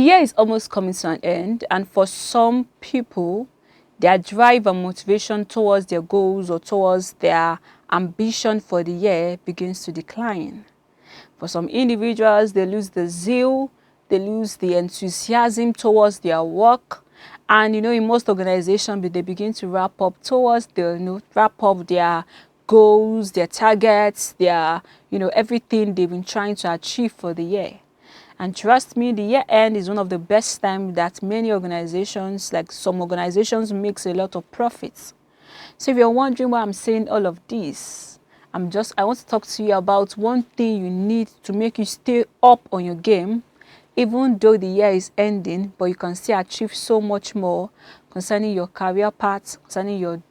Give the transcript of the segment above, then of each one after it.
The year is almost coming to an end, and for some people, their drive and motivation towards their goals or towards their ambition for the year begins to decline. For some individuals, they lose the zeal, they lose the enthusiasm towards their work. And in most organizations, they begin to wrap up towards wrap up their goals, their targets, their, everything they've been trying to achieve for the year. And trust me, the year end is one of the best times that many organizations, like some organizations, makes a lot of profits. So if you're wondering why I'm saying all of this, I want to talk to you about one thing you need to make you stay up on your game, even though the year is ending, but you can still achieve so much more concerning your career path, concerning your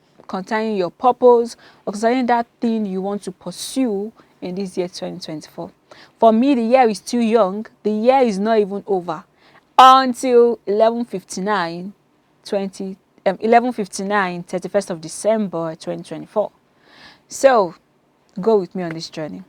purpose, or concerning that thing you want to pursue in this year 2024. For me, the year is too young. The year is not even over until 11:59, 31st of December 2024. So go with me on this journey.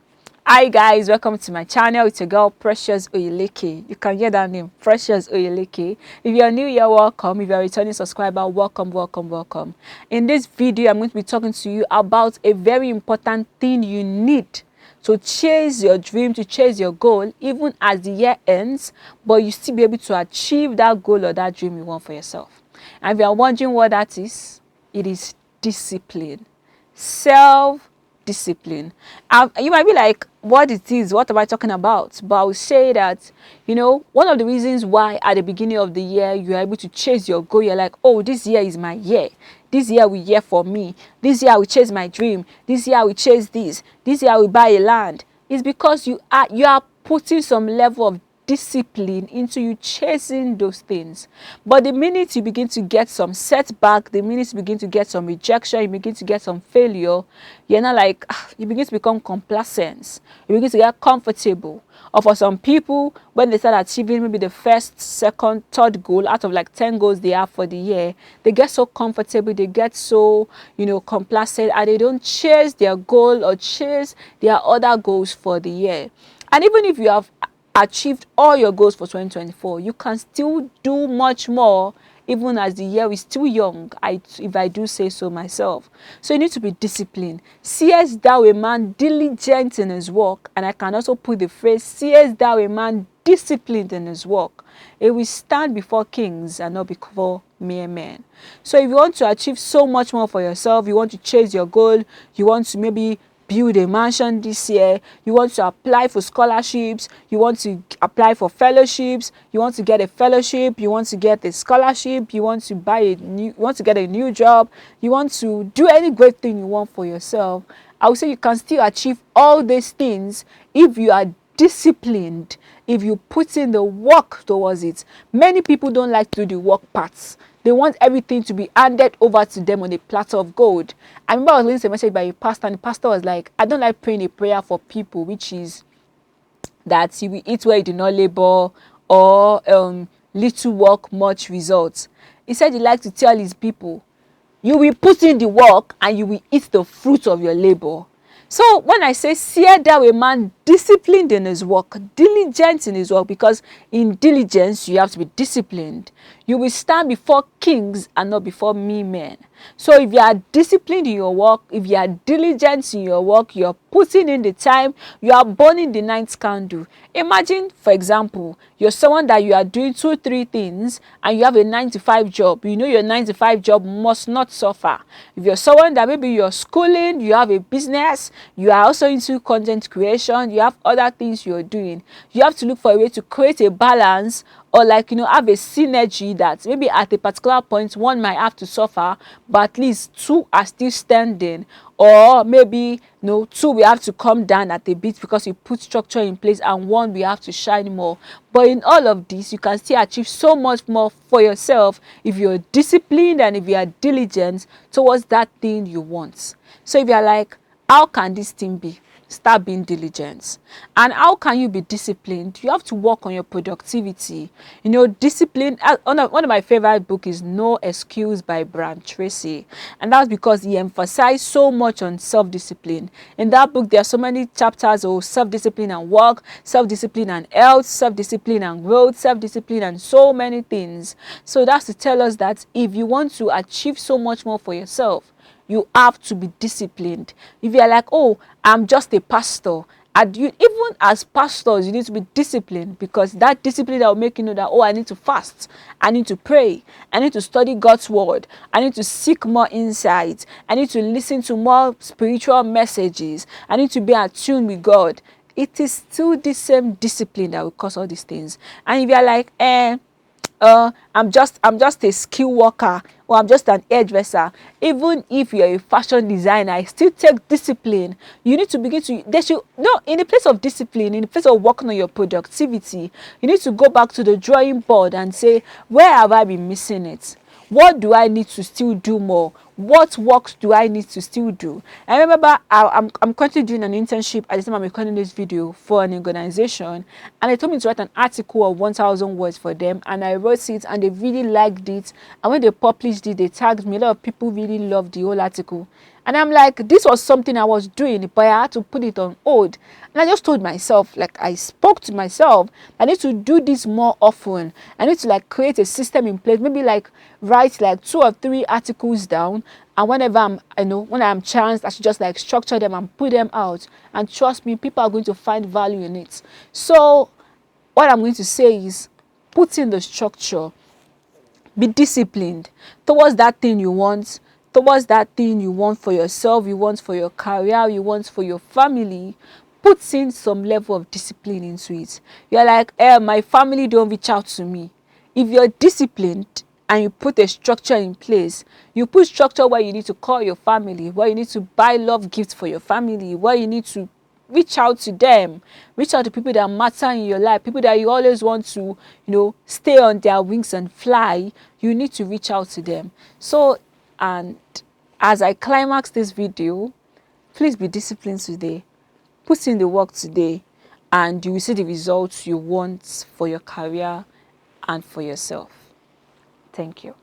Hi guys, welcome to my channel. It's your girl Precious Oyeleke. You can hear that name, Precious Oyeleke. If you're new here, welcome. If you're a returning subscriber, welcome. In this video, I'm going to be talking to you about a very important thing you need to chase your dream, to chase your goal, even as the year ends, but you still be able to achieve that goal or that dream you want for yourself. And if you're wondering what that is, it is discipline. Self-discipline. You might be like, what it is, what am I talking about? But I will say that, one of the reasons why at the beginning of the year, you're able to chase your goal, you're like, oh, this year is my year. This year will year for me. This year I will chase my dream. This year I will chase this. This year I will buy a land. It's because you are putting some level of discipline into you chasing those things. But the minute you begin to get some setback, the minute you begin to get some rejection, you begin to get some failure, you're not like, you begin to become complacent. You begin to get comfortable. Or for some people, when they start achieving maybe the first, second, third goal out of like 10 goals they have for the year, they get so comfortable, they get so, complacent, and they don't chase their goal or chase their other goals for the year. And even if you have achieved all your goals for 2024, you can still do much more even as the year is still young, if I do say so myself. So you need to be disciplined. Seest thou a man diligent in his work? And I can also put the phrase, seest thou a man disciplined in his work? It will stand before kings and not before mere men. So if you want to achieve so much more for yourself, you want to chase your goal, you want to maybe build a mansion this year, you want to apply for scholarships, you want to apply for fellowships, you want to get a fellowship, you want to get a scholarship, you want to get a new job, you want to do any great thing you want for yourself, I would say you can still achieve all these things if you are disciplined, if you put in the work towards it. Many people don't like to do the work parts. They want everything to be handed over to them on a platter of gold. I remember I was listening to a message by a pastor, and the pastor was like, I don't like praying a prayer for people, which is that you will eat where you do not labor, or little work, much results. He said he likes to tell his people, you will put in the work and you will eat the fruit of your labor. So when I say, seest thou a man disciplined in his work, diligent in his work, because in diligence you have to be disciplined, you will stand before kings and not before mere men. So if you are disciplined in your work, if you are diligent in your work, you are putting in the time, you are burning the ninth candle. Imagine, for example, you're someone that you are doing 2-3 things and you have a 9-to-5 job. You know your 9-to-5 job must not suffer. If you're someone that maybe you're schooling, you have a business, you are also into content creation, you have other things you're doing, you have to look for a way to create a balance, or have a synergy that maybe at a particular point one might have to suffer, but at least two are still standing, or maybe two we have to come down at a bit because you put structure in place, and one we have to shine more. But in all of this, you can still achieve so much more for yourself if you're disciplined and if you are diligent towards that thing you want. So if you're like, how can this thing be? start being diligent. And how can you be disciplined? You have to work on your productivity. You know, discipline, one of my favorite book is No Excuse by Brian Tracy, and that's because he emphasized so much on self-discipline. In that book there are so many chapters of self-discipline and work, self-discipline and health, self-discipline and growth, self-discipline and so many things. So that's to tell us that if you want to achieve so much more for yourself, you have to be disciplined. If you're like, oh, I'm just a pastor, and you, even as pastors, you need to be disciplined, because that discipline that will make you know that, oh, I need to fast, I need to pray, I need to study God's word, I need to seek more insight, I need to listen to more spiritual messages, I need to be attuned with God. It is still the same discipline that will cause all these things. And if you're like, I'm just a skill worker, or I'm just an hairdresser, even if you're a fashion designer, I still take discipline. You need to begin to, they should, no, in the place of discipline, in the place of working on your productivity, you need to go back to the drawing board and say, where have I been missing it? What do I need to still do more? What works do I need to still do? I remember I'm currently doing an internship at the time I'm recording this video for an organization, and they told me to write an article of 1,000 words for them, and I wrote it, and they really liked it. And when they published it, they tagged me. A lot of people really loved the whole article. And I'm like, this was something I was doing, but I had to put it on hold. And I just told myself, like, I spoke to myself, I need to do this more often. I need to like create a system in place, maybe like write like 2 or 3 articles down. And whenever when I'm chanced, I should just like structure them and put them out. And trust me, people are going to find value in it. So what I'm going to say is, put in the structure. Be disciplined towards that thing you want, towards that thing you want for yourself, you want for your career, you want for your family. Put in some level of discipline into it. You're like, my family don't reach out to me. If you're disciplined and you put a structure in place, you put structure where you need to call your family, where you need to buy love gifts for your family, where you need to reach out to them, reach out to people that matter in your life, people that you always want to, stay on their wings and fly. You need to reach out to them. So, and as I climax this video, please be disciplined today. Put in the work today, and you will see the results you want for your career and for yourself. Thank you.